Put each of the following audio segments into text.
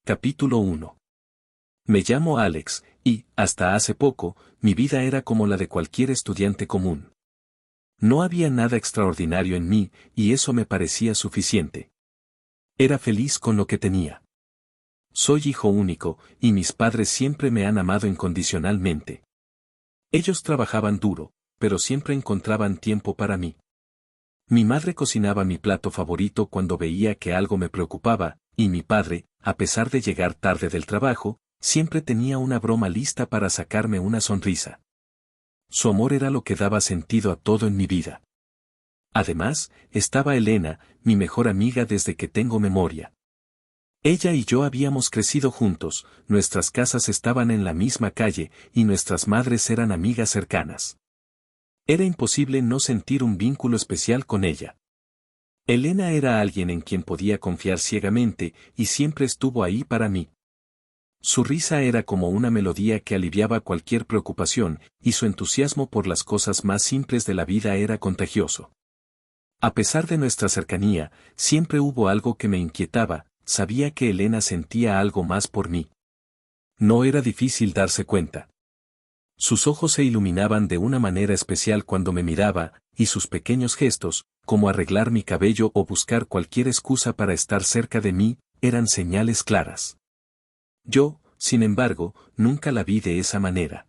Capítulo 1. Me llamo Alex, y, hasta hace poco, mi vida era como la de cualquier estudiante común. No había nada extraordinario en mí, y eso me parecía suficiente. Era feliz con lo que tenía. Soy hijo único, y mis padres siempre me han amado incondicionalmente. Ellos trabajaban duro, pero siempre encontraban tiempo para mí. Mi madre cocinaba mi plato favorito cuando veía que algo me preocupaba, y mi padre, a pesar de llegar tarde del trabajo, siempre tenía una broma lista para sacarme una sonrisa. Su amor era lo que daba sentido a todo en mi vida. Además, estaba Elena, mi mejor amiga desde que tengo memoria. Ella y yo habíamos crecido juntos, nuestras casas estaban en la misma calle, y nuestras madres eran amigas cercanas. Era imposible no sentir un vínculo especial con ella. Elena era alguien en quien podía confiar ciegamente, y siempre estuvo ahí para mí. Su risa era como una melodía que aliviaba cualquier preocupación, y su entusiasmo por las cosas más simples de la vida era contagioso. A pesar de nuestra cercanía, siempre hubo algo que me inquietaba, sabía que Elena sentía algo más por mí. No era difícil darse cuenta. Sus ojos se iluminaban de una manera especial cuando me miraba, y sus pequeños gestos, como arreglar mi cabello o buscar cualquier excusa para estar cerca de mí, eran señales claras. Yo, sin embargo, nunca la vi de esa manera.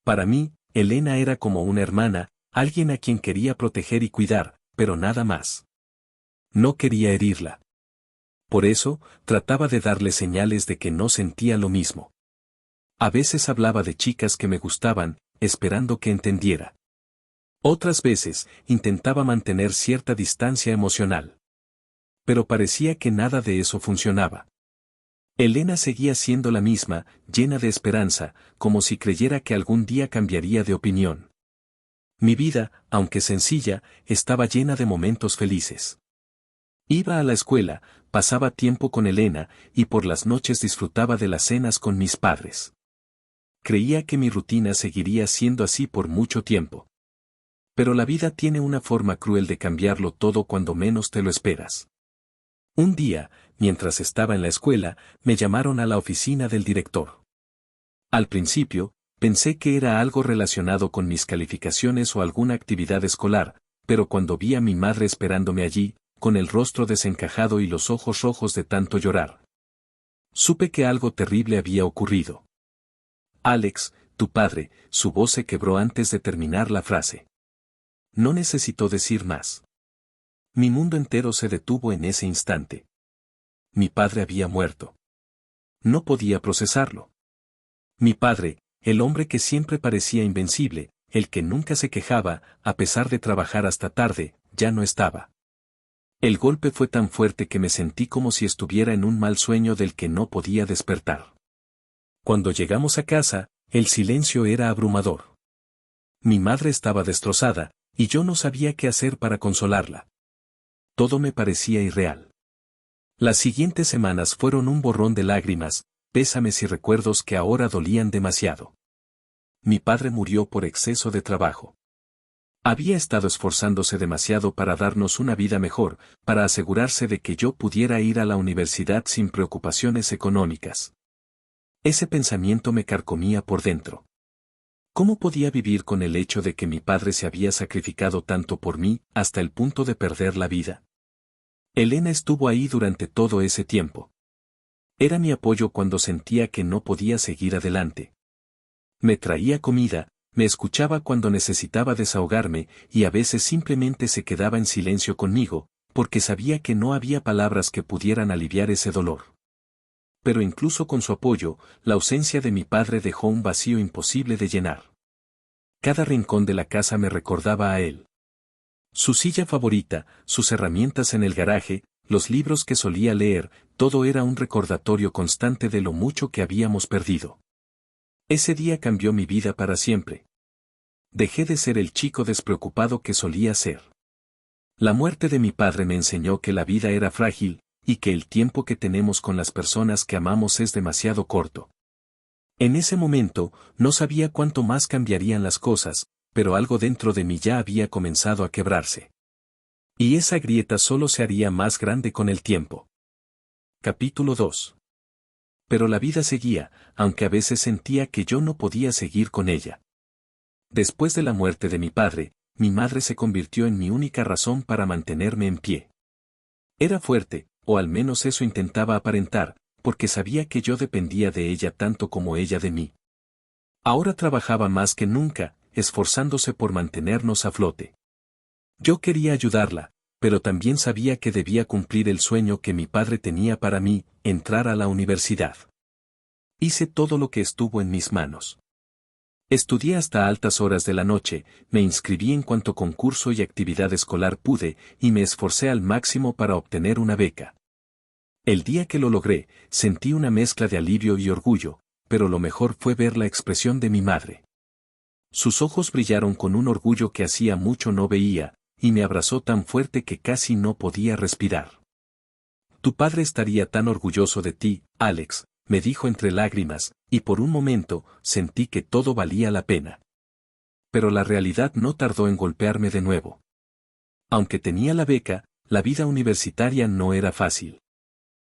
Para mí, Elena era como una hermana, alguien a quien quería proteger y cuidar, pero nada más. No quería herirla. Por eso, trataba de darle señales de que no sentía lo mismo. A veces hablaba de chicas que me gustaban, esperando que entendiera. Otras veces, intentaba mantener cierta distancia emocional. Pero parecía que nada de eso funcionaba. Elena seguía siendo la misma, llena de esperanza, como si creyera que algún día cambiaría de opinión. Mi vida, aunque sencilla, estaba llena de momentos felices. Iba a la escuela, pasaba tiempo con Elena, y por las noches disfrutaba de las cenas con mis padres. Creía que mi rutina seguiría siendo así por mucho tiempo. Pero la vida tiene una forma cruel de cambiarlo todo cuando menos te lo esperas. Un día, mientras estaba en la escuela, me llamaron a la oficina del director. Al principio, pensé que era algo relacionado con mis calificaciones o alguna actividad escolar, pero cuando vi a mi madre esperándome allí, con el rostro desencajado y los ojos rojos de tanto llorar, supe que algo terrible había ocurrido. Alex, tu padre, su voz se quebró antes de terminar la frase. No necesitó decir más. Mi mundo entero se detuvo en ese instante. Mi padre había muerto. No podía procesarlo. Mi padre, el hombre que siempre parecía invencible, el que nunca se quejaba, a pesar de trabajar hasta tarde, ya no estaba. El golpe fue tan fuerte que me sentí como si estuviera en un mal sueño del que no podía despertar. Cuando llegamos a casa, el silencio era abrumador. Mi madre estaba destrozada, y yo no sabía qué hacer para consolarla. Todo me parecía irreal. Las siguientes semanas fueron un borrón de lágrimas, pésames y recuerdos que ahora dolían demasiado. Mi padre murió por exceso de trabajo. Había estado esforzándose demasiado para darnos una vida mejor, para asegurarse de que yo pudiera ir a la universidad sin preocupaciones económicas. Ese pensamiento me carcomía por dentro. ¿Cómo podía vivir con el hecho de que mi padre se había sacrificado tanto por mí, hasta el punto de perder la vida? Elena estuvo ahí durante todo ese tiempo. Era mi apoyo cuando sentía que no podía seguir adelante. Me traía comida, me escuchaba cuando necesitaba desahogarme, y a veces simplemente se quedaba en silencio conmigo, porque sabía que no había palabras que pudieran aliviar ese dolor. Pero incluso con su apoyo, la ausencia de mi padre dejó un vacío imposible de llenar. Cada rincón de la casa me recordaba a él. Su silla favorita, sus herramientas en el garaje, los libros que solía leer, todo era un recordatorio constante de lo mucho que habíamos perdido. Ese día cambió mi vida para siempre. Dejé de ser el chico despreocupado que solía ser. La muerte de mi padre me enseñó que la vida era frágil, y que el tiempo que tenemos con las personas que amamos es demasiado corto. En ese momento, no sabía cuánto más cambiarían las cosas, pero algo dentro de mí ya había comenzado a quebrarse. Y esa grieta solo se haría más grande con el tiempo. Capítulo 2. Pero la vida seguía, aunque a veces sentía que yo no podía seguir con ella. Después de la muerte de mi padre, mi madre se convirtió en mi única razón para mantenerme en pie. Era fuerte, o al menos eso intentaba aparentar, porque sabía que yo dependía de ella tanto como ella de mí. Ahora trabajaba más que nunca, esforzándose por mantenernos a flote. Yo quería ayudarla, pero también sabía que debía cumplir el sueño que mi padre tenía para mí, entrar a la universidad. Hice todo lo que estuvo en mis manos. Estudié hasta altas horas de la noche, me inscribí en cuanto concurso y actividad escolar pude, y me esforcé al máximo para obtener una beca. El día que lo logré, sentí una mezcla de alivio y orgullo, pero lo mejor fue ver la expresión de mi madre. Sus ojos brillaron con un orgullo que hacía mucho no veía, y me abrazó tan fuerte que casi no podía respirar. Tu padre estaría tan orgulloso de ti, Alex, me dijo entre lágrimas, y por un momento sentí que todo valía la pena. Pero la realidad no tardó en golpearme de nuevo. Aunque tenía la beca, la vida universitaria no era fácil.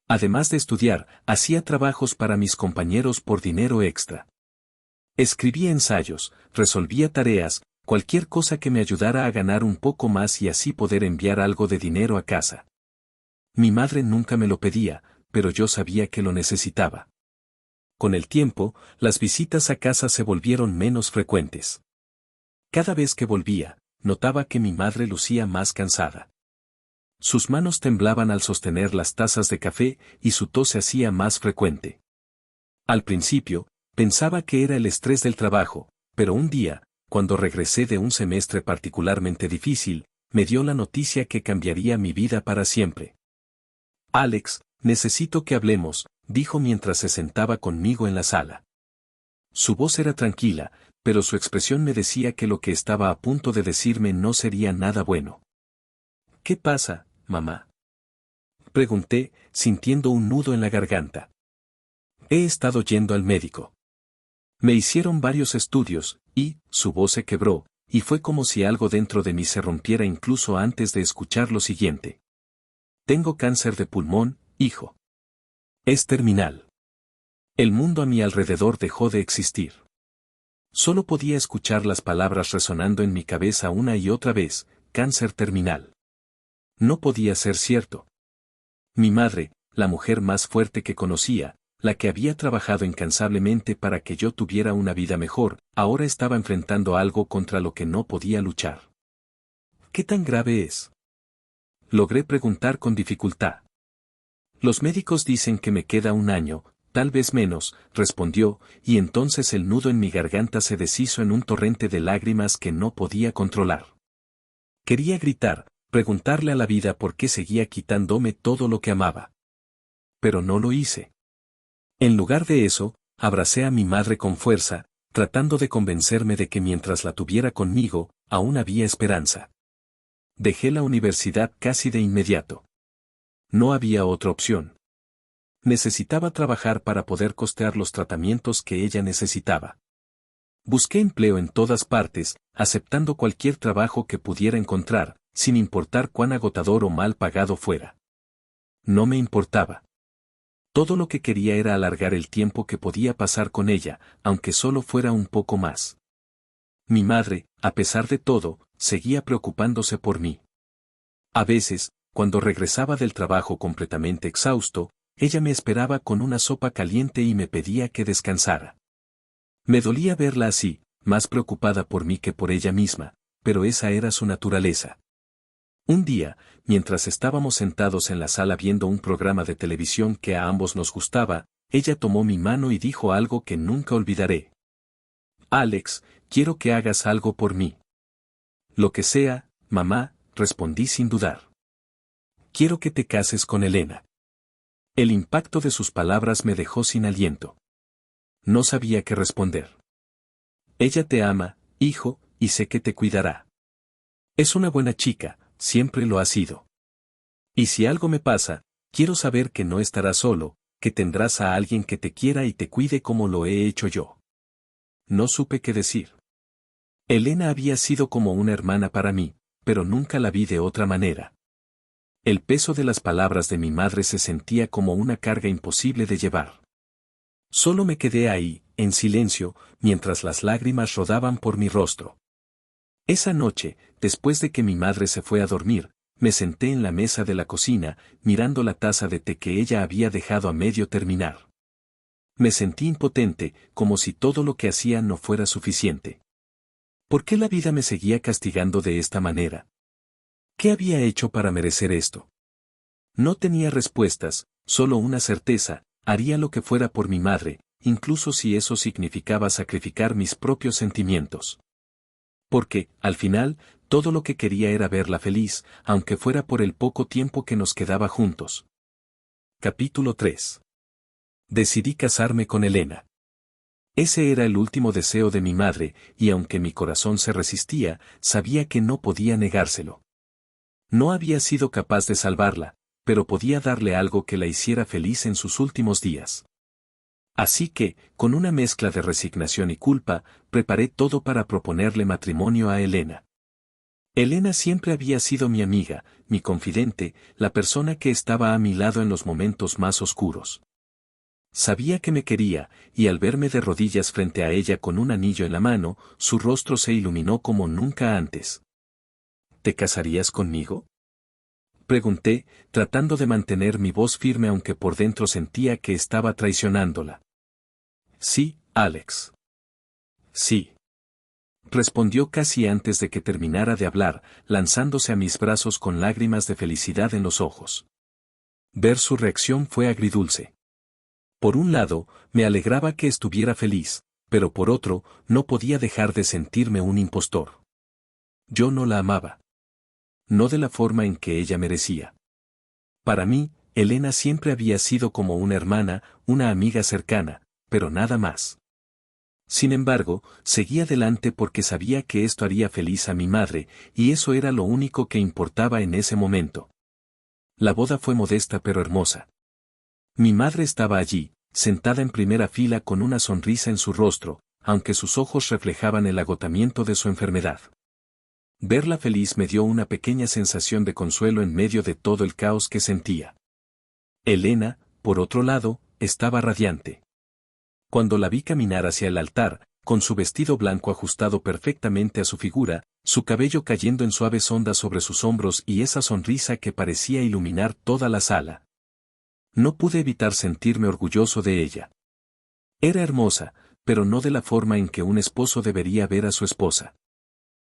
Además de estudiar, hacía trabajos para mis compañeros por dinero extra. Escribía ensayos, resolvía tareas, cualquier cosa que me ayudara a ganar un poco más y así poder enviar algo de dinero a casa. Mi madre nunca me lo pedía, pero yo sabía que lo necesitaba. Con el tiempo, las visitas a casa se volvieron menos frecuentes. Cada vez que volvía, notaba que mi madre lucía más cansada. Sus manos temblaban al sostener las tazas de café y su tos se hacía más frecuente. Al principio, pensaba que era el estrés del trabajo, pero un día, cuando regresé de un semestre particularmente difícil, me dio la noticia que cambiaría mi vida para siempre. Alex, necesito que hablemos, dijo mientras se sentaba conmigo en la sala. Su voz era tranquila, pero su expresión me decía que lo que estaba a punto de decirme no sería nada bueno. ¿Qué pasa, mamá? Pregunté, sintiendo un nudo en la garganta. He estado yendo al médico. Me hicieron varios estudios, y, su voz se quebró, y fue como si algo dentro de mí se rompiera incluso antes de escuchar lo siguiente. Tengo cáncer de pulmón, hijo. Es terminal. El mundo a mi alrededor dejó de existir. Solo podía escuchar las palabras resonando en mi cabeza una y otra vez, cáncer terminal. No podía ser cierto. Mi madre, la mujer más fuerte que conocía, la que había trabajado incansablemente para que yo tuviera una vida mejor, ahora estaba enfrentando algo contra lo que no podía luchar. ¿Qué tan grave es? Logré preguntar con dificultad. Los médicos dicen que me queda un año, tal vez menos, respondió, y entonces el nudo en mi garganta se deshizo en un torrente de lágrimas que no podía controlar. Quería gritar, preguntarle a la vida por qué seguía quitándome todo lo que amaba. Pero no lo hice. En lugar de eso, abracé a mi madre con fuerza, tratando de convencerme de que mientras la tuviera conmigo, aún había esperanza. Dejé la universidad casi de inmediato. No había otra opción. Necesitaba trabajar para poder costear los tratamientos que ella necesitaba. Busqué empleo en todas partes, aceptando cualquier trabajo que pudiera encontrar, sin importar cuán agotador o mal pagado fuera. No me importaba. Todo lo que quería era alargar el tiempo que podía pasar con ella, aunque solo fuera un poco más. Mi madre, a pesar de todo, seguía preocupándose por mí. A veces, cuando regresaba del trabajo completamente exhausto, ella me esperaba con una sopa caliente y me pedía que descansara. Me dolía verla así, más preocupada por mí que por ella misma, pero esa era su naturaleza. Un día, mientras estábamos sentados en la sala viendo un programa de televisión que a ambos nos gustaba, ella tomó mi mano y dijo algo que nunca olvidaré. Alex, quiero que hagas algo por mí. Lo que sea, mamá, respondí sin dudar. Quiero que te cases con Elena. El impacto de sus palabras me dejó sin aliento. No sabía qué responder. Ella te ama, hijo, y sé que te cuidará. Es una buena chica, siempre lo ha sido. Y si algo me pasa, quiero saber que no estarás solo, que tendrás a alguien que te quiera y te cuide como lo he hecho yo. No supe qué decir. Elena había sido como una hermana para mí, pero nunca la vi de otra manera. El peso de las palabras de mi madre se sentía como una carga imposible de llevar. Solo me quedé ahí, en silencio, mientras las lágrimas rodaban por mi rostro. Esa noche, después de que mi madre se fue a dormir, me senté en la mesa de la cocina, mirando la taza de té que ella había dejado a medio terminar. Me sentí impotente, como si todo lo que hacía no fuera suficiente. ¿Por qué la vida me seguía castigando de esta manera? ¿Qué había hecho para merecer esto? No tenía respuestas, solo una certeza: haría lo que fuera por mi madre, incluso si eso significaba sacrificar mis propios sentimientos. Porque, al final, todo lo que quería era verla feliz, aunque fuera por el poco tiempo que nos quedaba juntos. Capítulo 3. Decidí casarme con Elena. Ese era el último deseo de mi madre, y aunque mi corazón se resistía, sabía que no podía negárselo. No había sido capaz de salvarla, pero podía darle algo que la hiciera feliz en sus últimos días. Así que, con una mezcla de resignación y culpa, preparé todo para proponerle matrimonio a Elena. Elena siempre había sido mi amiga, mi confidente, la persona que estaba a mi lado en los momentos más oscuros. Sabía que me quería, y al verme de rodillas frente a ella con un anillo en la mano, su rostro se iluminó como nunca antes. ¿Te casarías conmigo?, pregunté, tratando de mantener mi voz firme aunque por dentro sentía que estaba traicionándola. Sí, Alex. Sí. Respondió casi antes de que terminara de hablar, lanzándose a mis brazos con lágrimas de felicidad en los ojos. Ver su reacción fue agridulce. Por un lado, me alegraba que estuviera feliz, pero por otro, no podía dejar de sentirme un impostor. Yo no la amaba. No de la forma en que ella merecía. Para mí, Elena siempre había sido como una hermana, una amiga cercana, pero nada más. Sin embargo, seguí adelante porque sabía que esto haría feliz a mi madre, y eso era lo único que importaba en ese momento. La boda fue modesta pero hermosa. Mi madre estaba allí, sentada en primera fila con una sonrisa en su rostro, aunque sus ojos reflejaban el agotamiento de su enfermedad. Verla feliz me dio una pequeña sensación de consuelo en medio de todo el caos que sentía. Elena, por otro lado, estaba radiante. Cuando la vi caminar hacia el altar, con su vestido blanco ajustado perfectamente a su figura, su cabello cayendo en suaves ondas sobre sus hombros y esa sonrisa que parecía iluminar toda la sala, no pude evitar sentirme orgulloso de ella. Era hermosa, pero no de la forma en que un esposo debería ver a su esposa.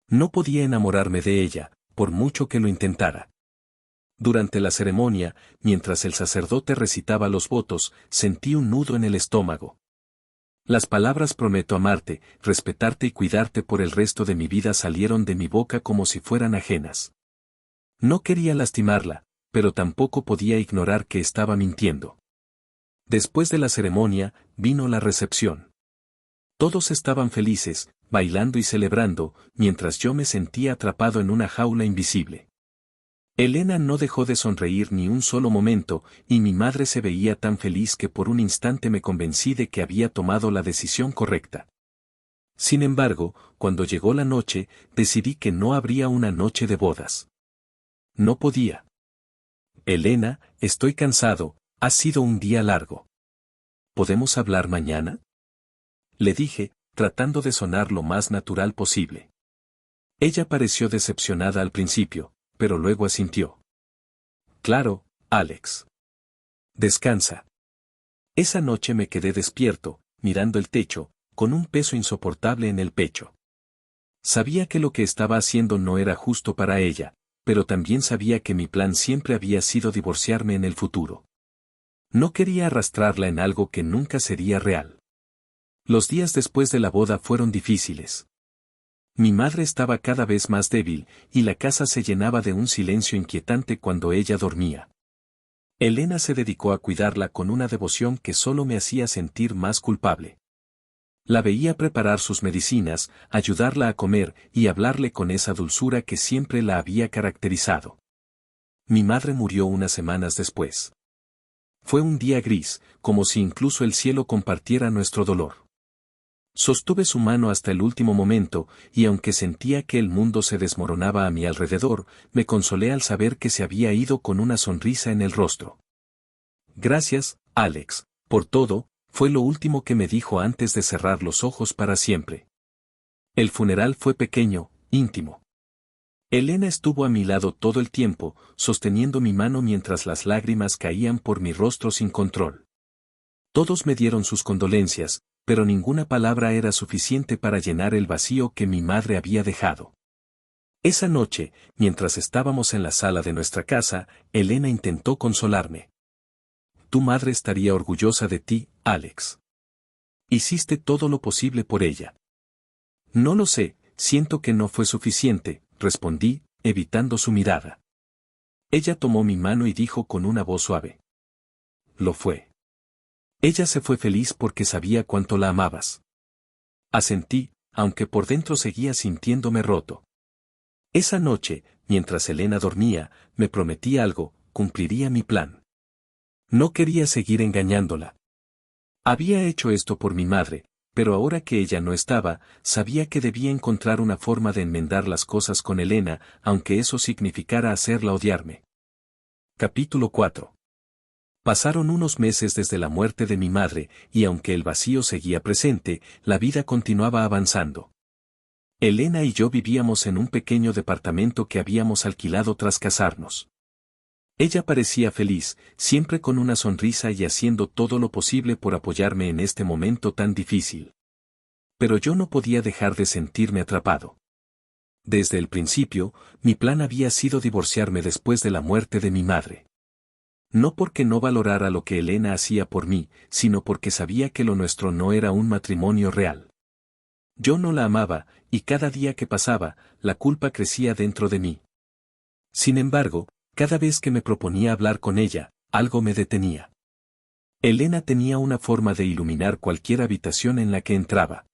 No podía enamorarme de ella, por mucho que lo intentara. Durante la ceremonia, mientras el sacerdote recitaba los votos, sentí un nudo en el estómago. Las palabras prometo amarte, respetarte y cuidarte por el resto de mi vida salieron de mi boca como si fueran ajenas. No quería lastimarla, pero tampoco podía ignorar que estaba mintiendo. Después de la ceremonia, vino la recepción. Todos estaban felices, bailando y celebrando, mientras yo me sentía atrapado en una jaula invisible. Elena no dejó de sonreír ni un solo momento, y mi madre se veía tan feliz que por un instante me convencí de que había tomado la decisión correcta. Sin embargo, cuando llegó la noche, decidí que no habría una noche de bodas. No podía. Elena, estoy cansado, ha sido un día largo. ¿Podemos hablar mañana?, le dije, tratando de sonar lo más natural posible. Ella pareció decepcionada al principio, pero luego asintió. Claro, Alex. Descansa. Esa noche me quedé despierto, mirando el techo, con un peso insoportable en el pecho. Sabía que lo que estaba haciendo no era justo para ella, pero también sabía que mi plan siempre había sido divorciarme en el futuro. No quería arrastrarla en algo que nunca sería real. Los días después de la boda fueron difíciles. Mi madre estaba cada vez más débil, y la casa se llenaba de un silencio inquietante cuando ella dormía. Elena se dedicó a cuidarla con una devoción que solo me hacía sentir más culpable. La veía preparar sus medicinas, ayudarla a comer y hablarle con esa dulzura que siempre la había caracterizado. Mi madre murió unas semanas después. Fue un día gris, como si incluso el cielo compartiera nuestro dolor. Sostuve su mano hasta el último momento, y aunque sentía que el mundo se desmoronaba a mi alrededor, me consolé al saber que se había ido con una sonrisa en el rostro. Gracias, Alex, por todo, fue lo último que me dijo antes de cerrar los ojos para siempre. El funeral fue pequeño, íntimo. Elena estuvo a mi lado todo el tiempo, sosteniendo mi mano mientras las lágrimas caían por mi rostro sin control. Todos me dieron sus condolencias, pero ninguna palabra era suficiente para llenar el vacío que mi madre había dejado. Esa noche, mientras estábamos en la sala de nuestra casa, Elena intentó consolarme. Tu madre estaría orgullosa de ti, Alex. Hiciste todo lo posible por ella. No lo sé, siento que no fue suficiente, respondí, evitando su mirada. Ella tomó mi mano y dijo con una voz suave. Lo fue. Ella se fue feliz porque sabía cuánto la amabas. Asentí, aunque por dentro seguía sintiéndome roto. Esa noche, mientras Elena dormía, me prometí algo, cumpliría mi plan. No quería seguir engañándola. Había hecho esto por mi madre, pero ahora que ella no estaba, sabía que debía encontrar una forma de enmendar las cosas con Elena, aunque eso significara hacerla odiarme. Capítulo 4. Pasaron unos meses desde la muerte de mi madre, y aunque el vacío seguía presente, la vida continuaba avanzando. Elena y yo vivíamos en un pequeño departamento que habíamos alquilado tras casarnos. Ella parecía feliz, siempre con una sonrisa y haciendo todo lo posible por apoyarme en este momento tan difícil. Pero yo no podía dejar de sentirme atrapado. Desde el principio, mi plan había sido divorciarme después de la muerte de mi madre. No porque no valorara lo que Elena hacía por mí, sino porque sabía que lo nuestro no era un matrimonio real. Yo no la amaba, y cada día que pasaba, la culpa crecía dentro de mí. Sin embargo, cada vez que me proponía hablar con ella, algo me detenía. Elena tenía una forma de iluminar cualquier habitación en la que entraba.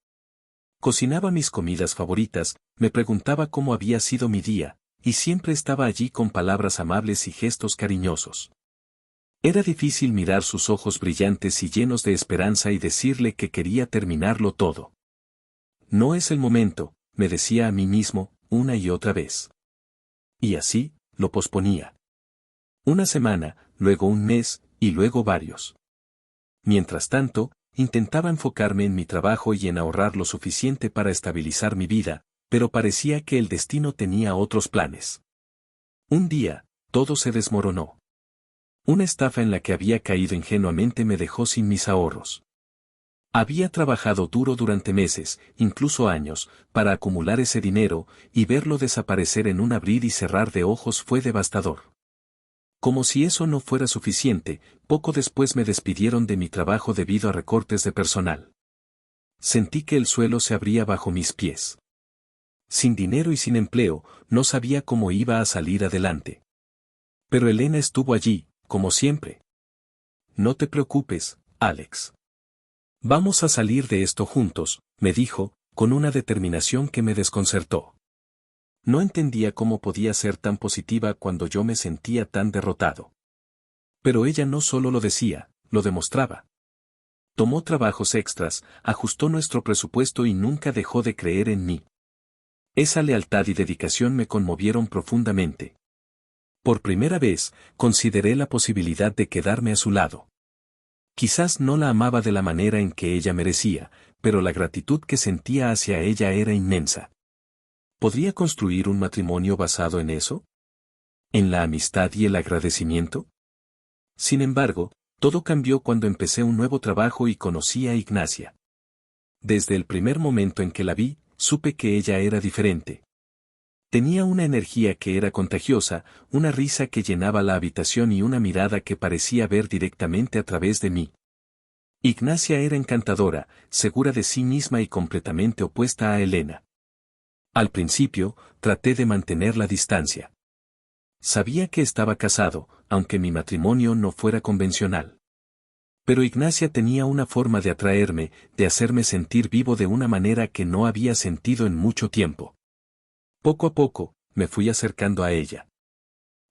Cocinaba mis comidas favoritas, me preguntaba cómo había sido mi día, y siempre estaba allí con palabras amables y gestos cariñosos. Era difícil mirar sus ojos brillantes y llenos de esperanza y decirle que quería terminarlo todo. No es el momento, me decía a mí mismo, una y otra vez. Y así, lo posponía. Una semana, luego un mes, y luego varios. Mientras tanto, intentaba enfocarme en mi trabajo y en ahorrar lo suficiente para estabilizar mi vida, pero parecía que el destino tenía otros planes. Un día, todo se desmoronó. Una estafa en la que había caído ingenuamente me dejó sin mis ahorros. Había trabajado duro durante meses, incluso años, para acumular ese dinero, y verlo desaparecer en un abrir y cerrar de ojos fue devastador. Como si eso no fuera suficiente, poco después me despidieron de mi trabajo debido a recortes de personal. Sentí que el suelo se abría bajo mis pies. Sin dinero y sin empleo, no sabía cómo iba a salir adelante. Pero Elena estuvo allí, como siempre. No te preocupes, Alex. Vamos a salir de esto juntos, me dijo, con una determinación que me desconcertó. No entendía cómo podía ser tan positiva cuando yo me sentía tan derrotado. Pero ella no solo lo decía, lo demostraba. Tomó trabajos extras, ajustó nuestro presupuesto y nunca dejó de creer en mí. Esa lealtad y dedicación me conmovieron profundamente. Por primera vez, consideré la posibilidad de quedarme a su lado. Quizás no la amaba de la manera en que ella merecía, pero la gratitud que sentía hacia ella era inmensa. ¿Podría construir un matrimonio basado en eso? ¿En la amistad y el agradecimiento? Sin embargo, todo cambió cuando empecé un nuevo trabajo y conocí a Ignacia. Desde el primer momento en que la vi, supe que ella era diferente. Tenía una energía que era contagiosa, una risa que llenaba la habitación y una mirada que parecía ver directamente a través de mí. Ignacia era encantadora, segura de sí misma y completamente opuesta a Elena. Al principio, traté de mantener la distancia. Sabía que estaba casado, aunque mi matrimonio no fuera convencional. Pero Ignacia tenía una forma de atraerme, de hacerme sentir vivo de una manera que no había sentido en mucho tiempo. Poco a poco, me fui acercando a ella.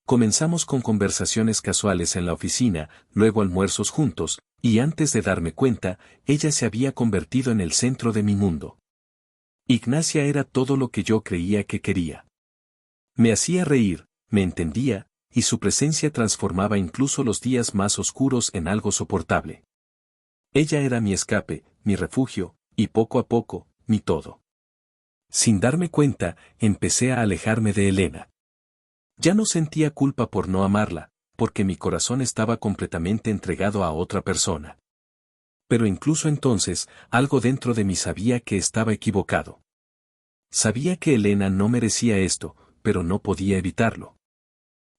Comenzamos con conversaciones casuales en la oficina, luego almuerzos juntos, y antes de darme cuenta, ella se había convertido en el centro de mi mundo. Ignacia era todo lo que yo creía que quería. Me hacía reír, me entendía, y su presencia transformaba incluso los días más oscuros en algo soportable. Ella era mi escape, mi refugio, y poco a poco, mi todo. Sin darme cuenta, empecé a alejarme de Elena. Ya no sentía culpa por no amarla, porque mi corazón estaba completamente entregado a otra persona. Pero incluso entonces, algo dentro de mí sabía que estaba equivocado. Sabía que Elena no merecía esto, pero no podía evitarlo.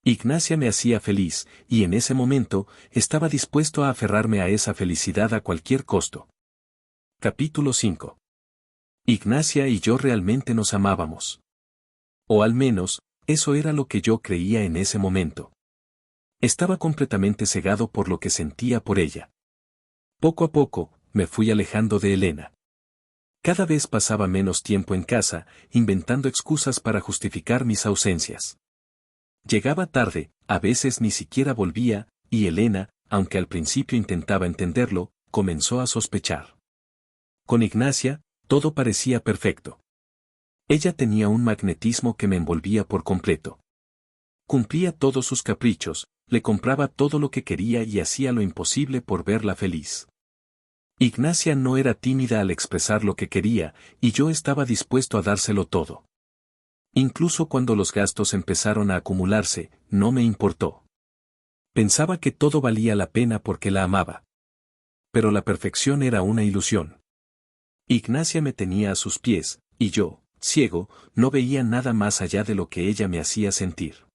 Ignacia me hacía feliz, y en ese momento, estaba dispuesto a aferrarme a esa felicidad a cualquier costo. Capítulo 5. Ignacia y yo realmente nos amábamos. O al menos, eso era lo que yo creía en ese momento. Estaba completamente cegado por lo que sentía por ella. Poco a poco, me fui alejando de Elena. Cada vez pasaba menos tiempo en casa, inventando excusas para justificar mis ausencias. Llegaba tarde, a veces ni siquiera volvía, y Elena, aunque al principio intentaba entenderlo, comenzó a sospechar. Con Ignacia, todo parecía perfecto. Ella tenía un magnetismo que me envolvía por completo. Cumplía todos sus caprichos, le compraba todo lo que quería y hacía lo imposible por verla feliz. Ignacia no era tímida al expresar lo que quería, y yo estaba dispuesto a dárselo todo. Incluso cuando los gastos empezaron a acumularse, no me importó. Pensaba que todo valía la pena porque la amaba. Pero la perfección era una ilusión. Ignacia me tenía a sus pies, y yo, ciego, no veía nada más allá de lo que ella me hacía sentir.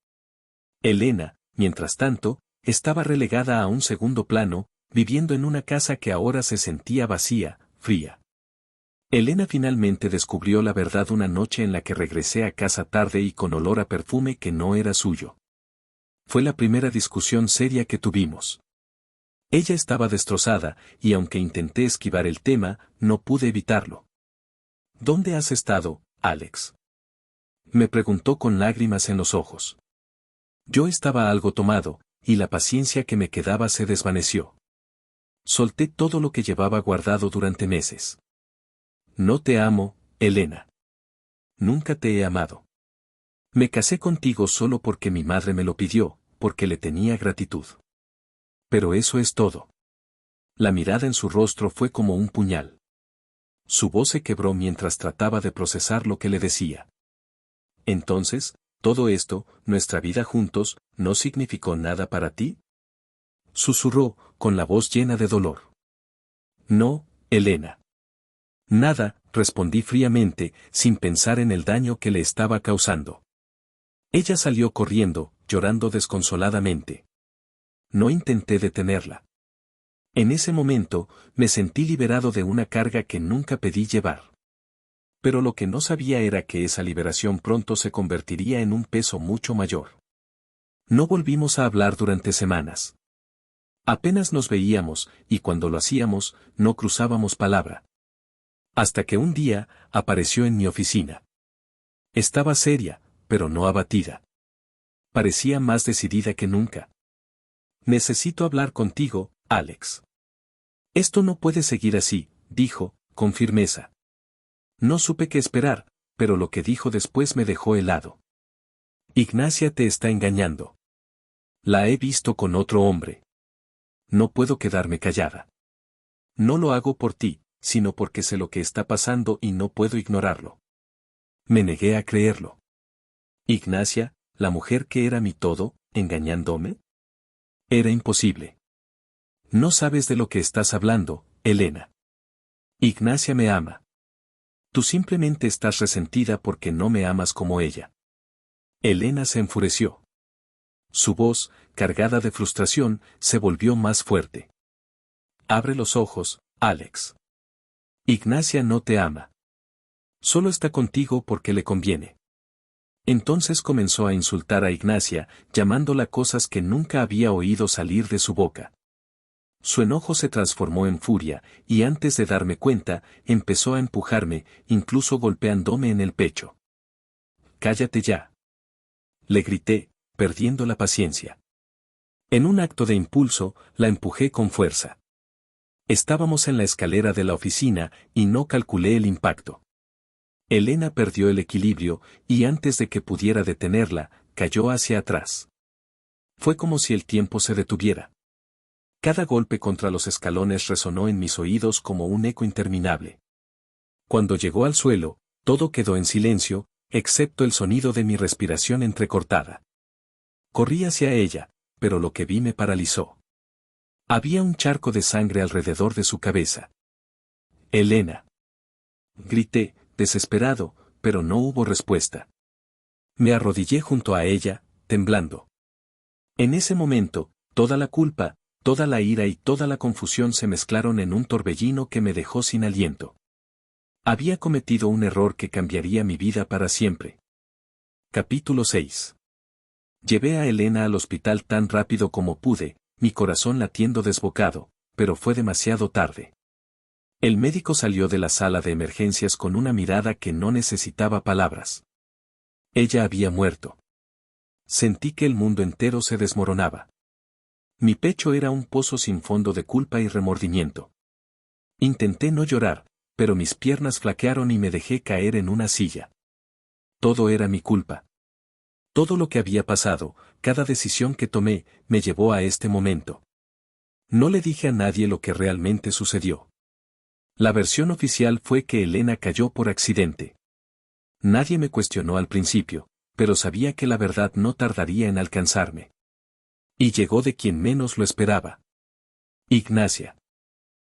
Elena, mientras tanto, estaba relegada a un segundo plano, viviendo en una casa que ahora se sentía vacía, fría. Elena finalmente descubrió la verdad una noche en la que regresé a casa tarde y con olor a perfume que no era suyo. Fue la primera discusión seria que tuvimos. Ella estaba destrozada, y aunque intenté esquivar el tema, no pude evitarlo. ¿Dónde has estado, Alex? Me preguntó con lágrimas en los ojos. Yo estaba algo tomado, y la paciencia que me quedaba se desvaneció. Solté todo lo que llevaba guardado durante meses. No te amo, Elena. Nunca te he amado. Me casé contigo solo porque mi madre me lo pidió, porque le tenía gratitud. Pero eso es todo. La mirada en su rostro fue como un puñal. Su voz se quebró mientras trataba de procesar lo que le decía. Entonces, ¿todo esto, nuestra vida juntos, no significó nada para ti? Susurró, con la voz llena de dolor. No, Elena. Nada, respondí fríamente, sin pensar en el daño que le estaba causando. Ella salió corriendo, llorando desconsoladamente. No intenté detenerla. En ese momento, me sentí liberado de una carga que nunca pedí llevar. Pero lo que no sabía era que esa liberación pronto se convertiría en un peso mucho mayor. No volvimos a hablar durante semanas. Apenas nos veíamos, y cuando lo hacíamos, no cruzábamos palabra. Hasta que un día, apareció en mi oficina. Estaba seria, pero no abatida. Parecía más decidida que nunca. Necesito hablar contigo, Alex. Esto no puede seguir así, dijo, con firmeza. No supe qué esperar, pero lo que dijo después me dejó helado. Ignacia te está engañando. La he visto con otro hombre. No puedo quedarme callada. No lo hago por ti, sino porque sé lo que está pasando y no puedo ignorarlo. Me negué a creerlo. Ignacia, la mujer que era mi todo, ¿engañándome? Era imposible. No sabes de lo que estás hablando, Elena. Ignacia me ama. Tú simplemente estás resentida porque no me amas como ella. Elena se enfureció. Su voz, cargada de frustración, se volvió más fuerte. Abre los ojos, Alex. Ignacia no te ama. Solo está contigo porque le conviene. Entonces comenzó a insultar a Ignacia, llamándola cosas que nunca había oído salir de su boca. Su enojo se transformó en furia, y antes de darme cuenta, empezó a empujarme, incluso golpeándome en el pecho. «Cállate ya», le grité, perdiendo la paciencia. En un acto de impulso, la empujé con fuerza. Estábamos en la escalera de la oficina, y no calculé el impacto. Elena perdió el equilibrio, y antes de que pudiera detenerla, cayó hacia atrás. Fue como si el tiempo se detuviera. Cada golpe contra los escalones resonó en mis oídos como un eco interminable. Cuando llegó al suelo, todo quedó en silencio, excepto el sonido de mi respiración entrecortada. Corrí hacia ella, pero lo que vi me paralizó. Había un charco de sangre alrededor de su cabeza. «Elena». Grité, desesperado, pero no hubo respuesta. Me arrodillé junto a ella, temblando. En ese momento, toda la culpa, toda la ira y toda la confusión se mezclaron en un torbellino que me dejó sin aliento. Había cometido un error que cambiaría mi vida para siempre. Capítulo 6. Llevé a Elena al hospital tan rápido como pude, mi corazón latiendo desbocado, pero fue demasiado tarde. El médico salió de la sala de emergencias con una mirada que no necesitaba palabras. Ella había muerto. Sentí que el mundo entero se desmoronaba. Mi pecho era un pozo sin fondo de culpa y remordimiento. Intenté no llorar, pero mis piernas flaquearon y me dejé caer en una silla. Todo era mi culpa. Todo lo que había pasado, cada decisión que tomé, me llevó a este momento. No le dije a nadie lo que realmente sucedió. La versión oficial fue que Elena cayó por accidente. Nadie me cuestionó al principio, pero sabía que la verdad no tardaría en alcanzarme. Y llegó de quien menos lo esperaba. Ignacia.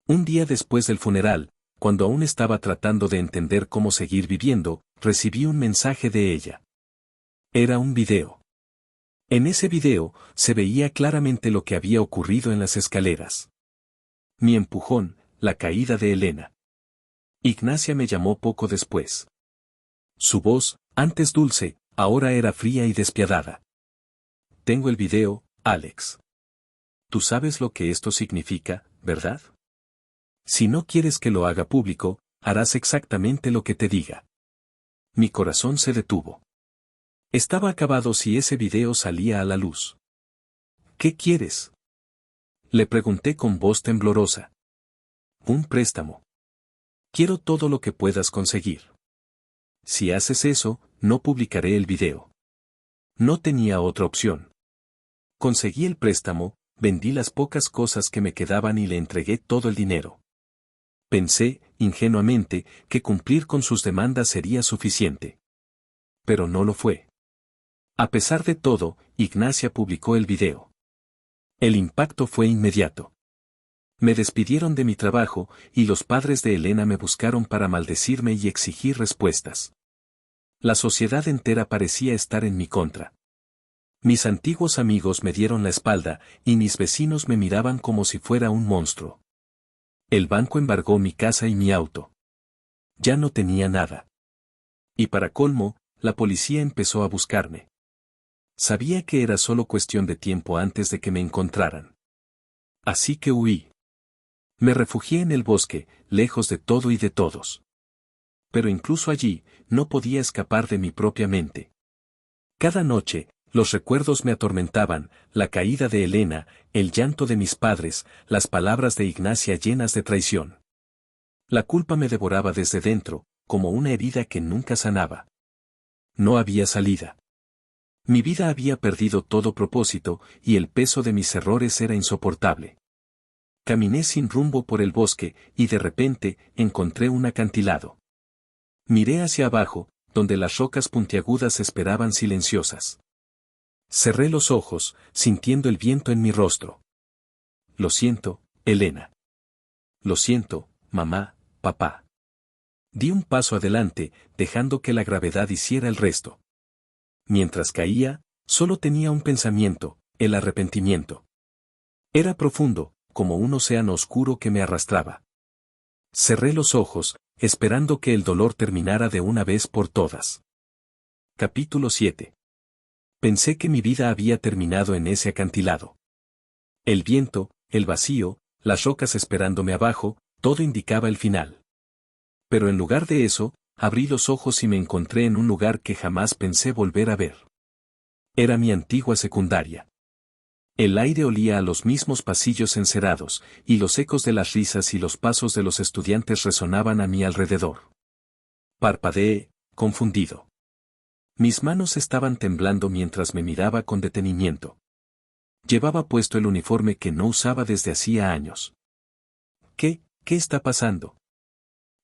Un día después del funeral, cuando aún estaba tratando de entender cómo seguir viviendo, recibí un mensaje de ella. Era un video. En ese video, se veía claramente lo que había ocurrido en las escaleras. Mi empujón, la caída de Elena. Ignacia me llamó poco después. Su voz, antes dulce, ahora era fría y despiadada. Tengo el video, Alex. Tú sabes lo que esto significa, ¿verdad? Si no quieres que lo haga público, harás exactamente lo que te diga. Mi corazón se detuvo. Estaba acabado si ese video salía a la luz. ¿Qué quieres? Le pregunté con voz temblorosa. Un préstamo. Quiero todo lo que puedas conseguir. Si haces eso, no publicaré el video. No tenía otra opción. Conseguí el préstamo, vendí las pocas cosas que me quedaban y le entregué todo el dinero. Pensé, ingenuamente, que cumplir con sus demandas sería suficiente. Pero no lo fue. A pesar de todo, Ignacia publicó el video. El impacto fue inmediato. Me despidieron de mi trabajo, y los padres de Elena me buscaron para maldecirme y exigir respuestas. La sociedad entera parecía estar en mi contra. Mis antiguos amigos me dieron la espalda, y mis vecinos me miraban como si fuera un monstruo. El banco embargó mi casa y mi auto. Ya no tenía nada. Y para colmo, la policía empezó a buscarme. Sabía que era solo cuestión de tiempo antes de que me encontraran. Así que huí. Me refugié en el bosque, lejos de todo y de todos. Pero incluso allí, no podía escapar de mi propia mente. Cada noche, los recuerdos me atormentaban, la caída de Elena, el llanto de mis padres, las palabras de Ignacia llenas de traición. La culpa me devoraba desde dentro, como una herida que nunca sanaba. No había salida. Mi vida había perdido todo propósito, y el peso de mis errores era insoportable. Caminé sin rumbo por el bosque, y de repente, encontré un acantilado. Miré hacia abajo, donde las rocas puntiagudas esperaban silenciosas. Cerré los ojos, sintiendo el viento en mi rostro. Lo siento, Elena. Lo siento, mamá, papá. Di un paso adelante, dejando que la gravedad hiciera el resto. Mientras caía, solo tenía un pensamiento, el arrepentimiento. Era profundo, como un océano oscuro que me arrastraba. Cerré los ojos, esperando que el dolor terminara de una vez por todas. Capítulo 7. Pensé que mi vida había terminado en ese acantilado. El viento, el vacío, las rocas esperándome abajo, todo indicaba el final. Pero en lugar de eso, abrí los ojos y me encontré en un lugar que jamás pensé volver a ver. Era mi antigua secundaria. El aire olía a los mismos pasillos encerados, y los ecos de las risas y los pasos de los estudiantes resonaban a mi alrededor. Parpadeé, confundido. Mis manos estaban temblando mientras me miraba con detenimiento. Llevaba puesto el uniforme que no usaba desde hacía años. ¿Qué está pasando?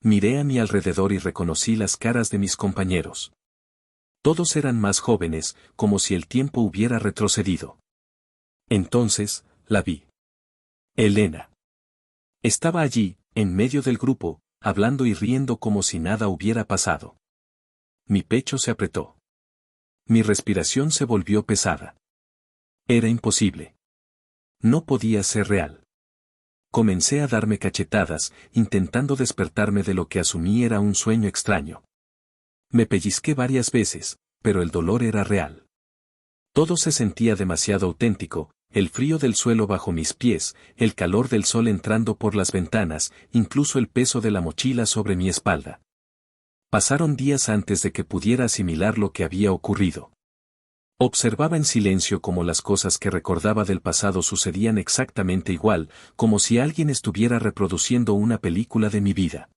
Miré a mi alrededor y reconocí las caras de mis compañeros. Todos eran más jóvenes, como si el tiempo hubiera retrocedido. Entonces, la vi. Elena. Estaba allí, en medio del grupo, hablando y riendo como si nada hubiera pasado. Mi pecho se apretó. Mi respiración se volvió pesada. Era imposible. No podía ser real. Comencé a darme cachetadas, intentando despertarme de lo que asumí era un sueño extraño. Me pellizqué varias veces, pero el dolor era real. Todo se sentía demasiado auténtico, el frío del suelo bajo mis pies, el calor del sol entrando por las ventanas, incluso el peso de la mochila sobre mi espalda. Pasaron días antes de que pudiera asimilar lo que había ocurrido. Observaba en silencio cómo las cosas que recordaba del pasado sucedían exactamente igual, como si alguien estuviera reproduciendo una película de mi vida.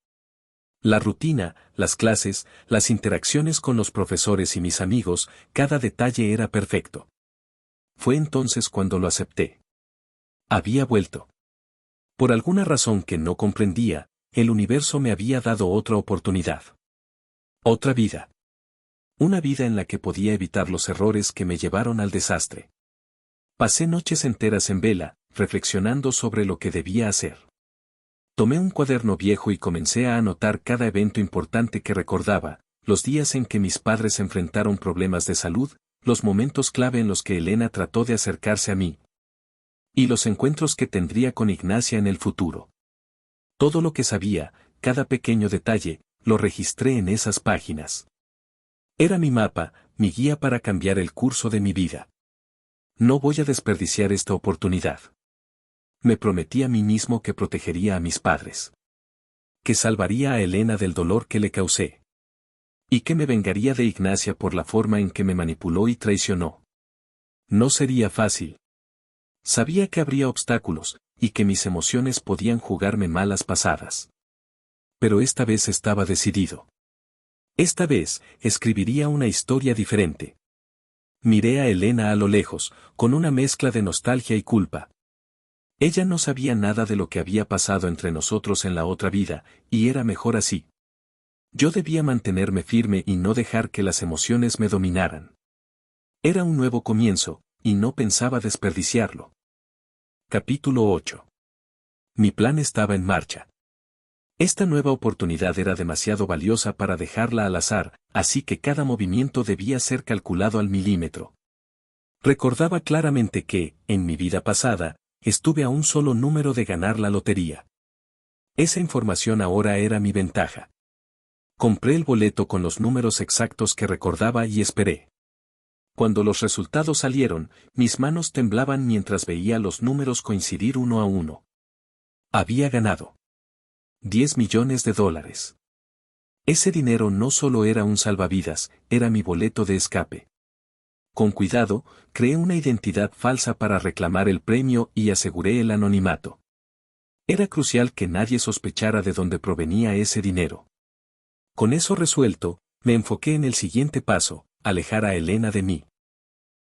La rutina, las clases, las interacciones con los profesores y mis amigos, cada detalle era perfecto. Fue entonces cuando lo acepté. Había vuelto. Por alguna razón que no comprendía, el universo me había dado otra oportunidad. Otra vida. Una vida en la que podía evitar los errores que me llevaron al desastre. Pasé noches enteras en vela, reflexionando sobre lo que debía hacer. Tomé un cuaderno viejo y comencé a anotar cada evento importante que recordaba, los días en que mis padres enfrentaron problemas de salud, los momentos clave en los que Elena trató de acercarse a mí, y los encuentros que tendría con Ignacia en el futuro. Todo lo que sabía, cada pequeño detalle, lo registré en esas páginas. Era mi mapa, mi guía para cambiar el curso de mi vida. No voy a desperdiciar esta oportunidad. Me prometí a mí mismo que protegería a mis padres. Que salvaría a Elena del dolor que le causé. Y que me vengaría de Ignacia por la forma en que me manipuló y traicionó. No sería fácil. Sabía que habría obstáculos, y que mis emociones podían jugarme malas pasadas. Pero esta vez estaba decidido. Esta vez, escribiría una historia diferente. Miré a Elena a lo lejos, con una mezcla de nostalgia y culpa. Ella no sabía nada de lo que había pasado entre nosotros en la otra vida, y era mejor así. Yo debía mantenerme firme y no dejar que las emociones me dominaran. Era un nuevo comienzo, y no pensaba desperdiciarlo. Capítulo 8. Mi plan estaba en marcha. Esta nueva oportunidad era demasiado valiosa para dejarla al azar, así que cada movimiento debía ser calculado al milímetro. Recordaba claramente que, en mi vida pasada, estuve a un solo número de ganar la lotería. Esa información ahora era mi ventaja. Compré el boleto con los números exactos que recordaba y esperé. Cuando los resultados salieron, mis manos temblaban mientras veía los números coincidir uno a uno. Había ganado. $10 millones. Ese dinero no solo era un salvavidas, era mi boleto de escape. Con cuidado, creé una identidad falsa para reclamar el premio y aseguré el anonimato. Era crucial que nadie sospechara de dónde provenía ese dinero. Con eso resuelto, me enfoqué en el siguiente paso, alejar a Elena de mí.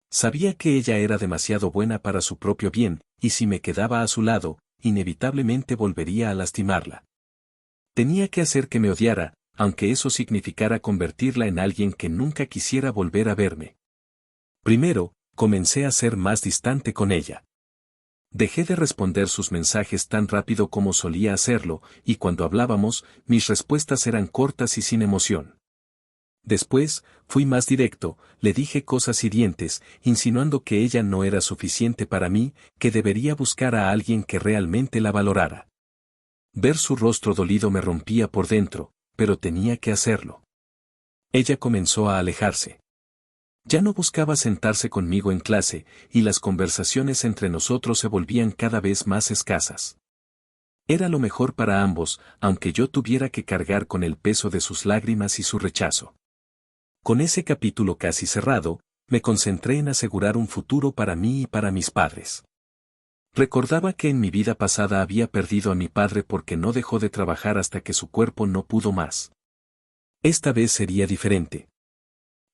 Sabía que ella era demasiado buena para su propio bien, y si me quedaba a su lado, inevitablemente volvería a lastimarla. Tenía que hacer que me odiara, aunque eso significara convertirla en alguien que nunca quisiera volver a verme. Primero, comencé a ser más distante con ella. Dejé de responder sus mensajes tan rápido como solía hacerlo, y cuando hablábamos, mis respuestas eran cortas y sin emoción. Después, fui más directo, le dije cosas hirientes, insinuando que ella no era suficiente para mí, que debería buscar a alguien que realmente la valorara. Ver su rostro dolido me rompía por dentro, pero tenía que hacerlo. Ella comenzó a alejarse. Ya no buscaba sentarse conmigo en clase, y las conversaciones entre nosotros se volvían cada vez más escasas. Era lo mejor para ambos, aunque yo tuviera que cargar con el peso de sus lágrimas y su rechazo. Con ese capítulo casi cerrado, me concentré en asegurar un futuro para mí y para mis padres. Recordaba que en mi vida pasada había perdido a mi padre porque no dejó de trabajar hasta que su cuerpo no pudo más. Esta vez sería diferente.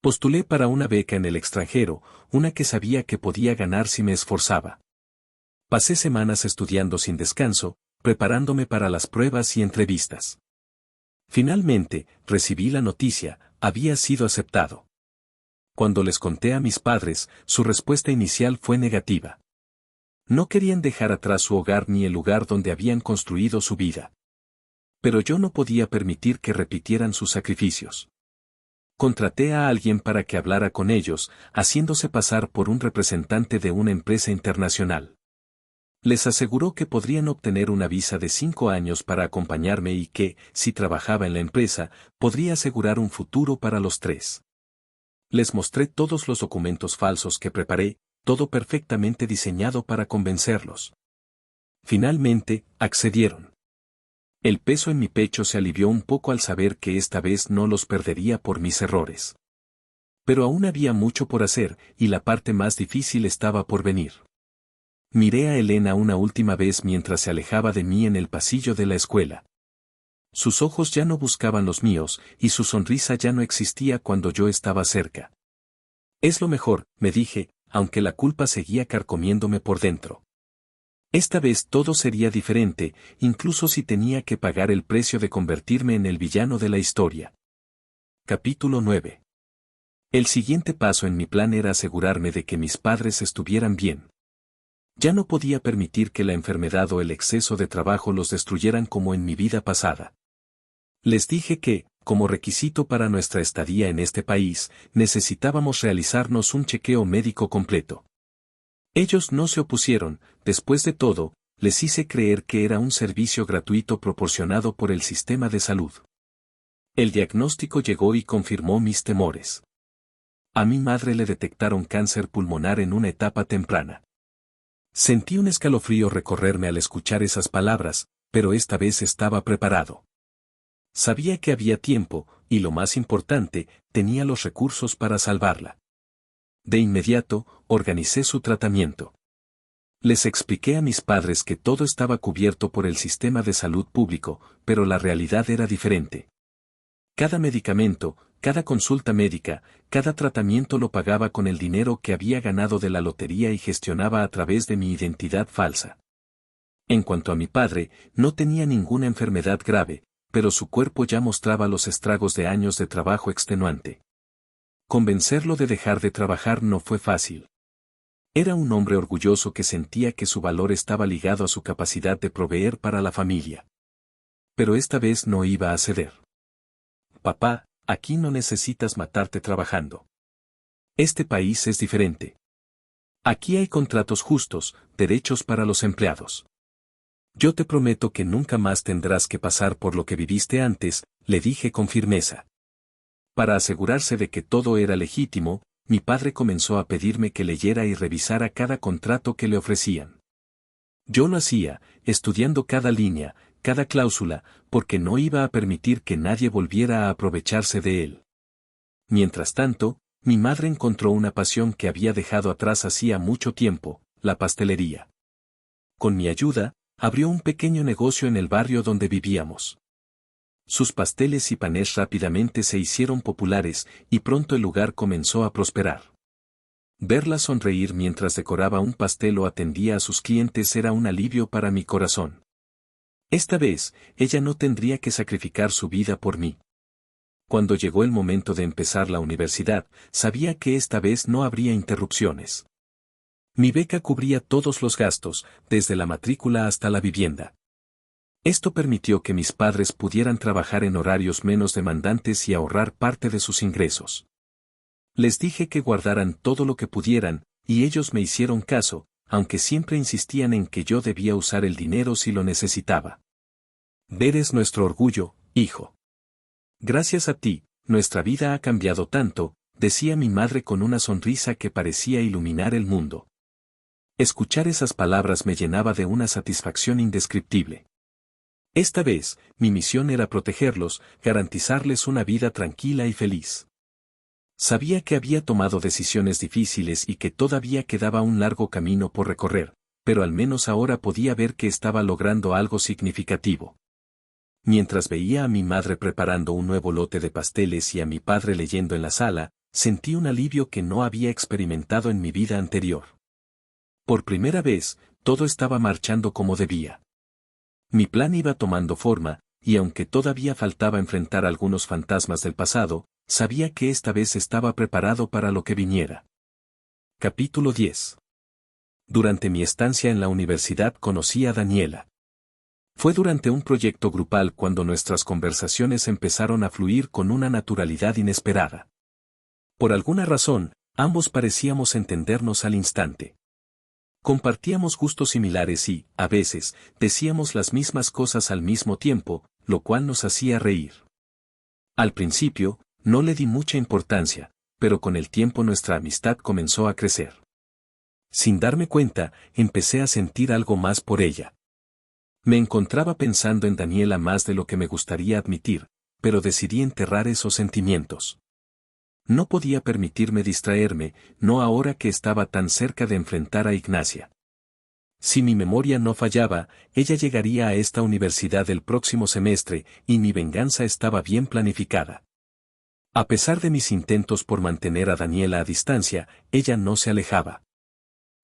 Postulé para una beca en el extranjero, una que sabía que podía ganar si me esforzaba. Pasé semanas estudiando sin descanso, preparándome para las pruebas y entrevistas. Finalmente, recibí la noticia, había sido aceptado. Cuando les conté a mis padres, su respuesta inicial fue negativa. No querían dejar atrás su hogar ni el lugar donde habían construido su vida. Pero yo no podía permitir que repitieran sus sacrificios. Contraté a alguien para que hablara con ellos, haciéndose pasar por un representante de una empresa internacional. Les aseguró que podrían obtener una visa de 5 años para acompañarme y que, si trabajaba en la empresa, podría asegurar un futuro para los tres. Les mostré todos los documentos falsos que preparé, todo perfectamente diseñado para convencerlos. Finalmente, accedieron. El peso en mi pecho se alivió un poco al saber que esta vez no los perdería por mis errores. Pero aún había mucho por hacer, y la parte más difícil estaba por venir. Miré a Elena una última vez mientras se alejaba de mí en el pasillo de la escuela. Sus ojos ya no buscaban los míos, y su sonrisa ya no existía cuando yo estaba cerca. Es lo mejor, me dije, aunque la culpa seguía carcomiéndome por dentro. Esta vez todo sería diferente, incluso si tenía que pagar el precio de convertirme en el villano de la historia. Capítulo 9. El siguiente paso en mi plan era asegurarme de que mis padres estuvieran bien. Ya no podía permitir que la enfermedad o el exceso de trabajo los destruyeran como en mi vida pasada. Les dije que, como requisito para nuestra estadía en este país, necesitábamos realizarnos un chequeo médico completo. Ellos no se opusieron, después de todo, les hice creer que era un servicio gratuito proporcionado por el sistema de salud. El diagnóstico llegó y confirmó mis temores. A mi madre le detectaron cáncer pulmonar en una etapa temprana. Sentí un escalofrío recorrerme al escuchar esas palabras, pero esta vez estaba preparado. Sabía que había tiempo, y lo más importante, tenía los recursos para salvarla. De inmediato, organicé su tratamiento. Les expliqué a mis padres que todo estaba cubierto por el sistema de salud público, pero la realidad era diferente. Cada medicamento, cada consulta médica, cada tratamiento lo pagaba con el dinero que había ganado de la lotería y gestionaba a través de mi identidad falsa. En cuanto a mi padre, no tenía ninguna enfermedad grave, pero su cuerpo ya mostraba los estragos de años de trabajo extenuante. Convencerlo de dejar de trabajar no fue fácil. Era un hombre orgulloso que sentía que su valor estaba ligado a su capacidad de proveer para la familia. Pero esta vez no iba a ceder. Papá, aquí no necesitas matarte trabajando. Este país es diferente. Aquí hay contratos justos, derechos para los empleados. Yo te prometo que nunca más tendrás que pasar por lo que viviste antes, le dije con firmeza. Para asegurarse de que todo era legítimo, mi padre comenzó a pedirme que leyera y revisara cada contrato que le ofrecían. Yo lo hacía, estudiando cada línea, cada cláusula, porque no iba a permitir que nadie volviera a aprovecharse de él. Mientras tanto, mi madre encontró una pasión que había dejado atrás hacía mucho tiempo, la pastelería. Con mi ayuda, abrió un pequeño negocio en el barrio donde vivíamos. Sus pasteles y panés rápidamente se hicieron populares, y pronto el lugar comenzó a prosperar. Verla sonreír mientras decoraba un pastel o atendía a sus clientes era un alivio para mi corazón. Esta vez, ella no tendría que sacrificar su vida por mí. Cuando llegó el momento de empezar la universidad, sabía que esta vez no habría interrupciones. Mi beca cubría todos los gastos, desde la matrícula hasta la vivienda. Esto permitió que mis padres pudieran trabajar en horarios menos demandantes y ahorrar parte de sus ingresos. Les dije que guardaran todo lo que pudieran, y ellos me hicieron caso, aunque siempre insistían en que yo debía usar el dinero si lo necesitaba. Eres nuestro orgullo, hijo. Gracias a ti, nuestra vida ha cambiado tanto, decía mi madre con una sonrisa que parecía iluminar el mundo. Escuchar esas palabras me llenaba de una satisfacción indescriptible. Esta vez, mi misión era protegerlos, garantizarles una vida tranquila y feliz. Sabía que había tomado decisiones difíciles y que todavía quedaba un largo camino por recorrer, pero al menos ahora podía ver que estaba logrando algo significativo. Mientras veía a mi madre preparando un nuevo lote de pasteles y a mi padre leyendo en la sala, sentí un alivio que no había experimentado en mi vida anterior. Por primera vez, todo estaba marchando como debía. Mi plan iba tomando forma, y aunque todavía faltaba enfrentar algunos fantasmas del pasado, sabía que esta vez estaba preparado para lo que viniera. Capítulo 10. Durante mi estancia en la universidad conocí a Daniela. Fue durante un proyecto grupal cuando nuestras conversaciones empezaron a fluir con una naturalidad inesperada. Por alguna razón, ambos parecíamos entendernos al instante. Compartíamos gustos similares y, a veces, decíamos las mismas cosas al mismo tiempo, lo cual nos hacía reír. Al principio, no le di mucha importancia, pero con el tiempo nuestra amistad comenzó a crecer. Sin darme cuenta, empecé a sentir algo más por ella. Me encontraba pensando en Daniela más de lo que me gustaría admitir, pero decidí enterrar esos sentimientos. No podía permitirme distraerme, no ahora que estaba tan cerca de enfrentar a Ignacia. Si mi memoria no fallaba, ella llegaría a esta universidad el próximo semestre, y mi venganza estaba bien planificada. A pesar de mis intentos por mantener a Daniela a distancia, ella no se alejaba.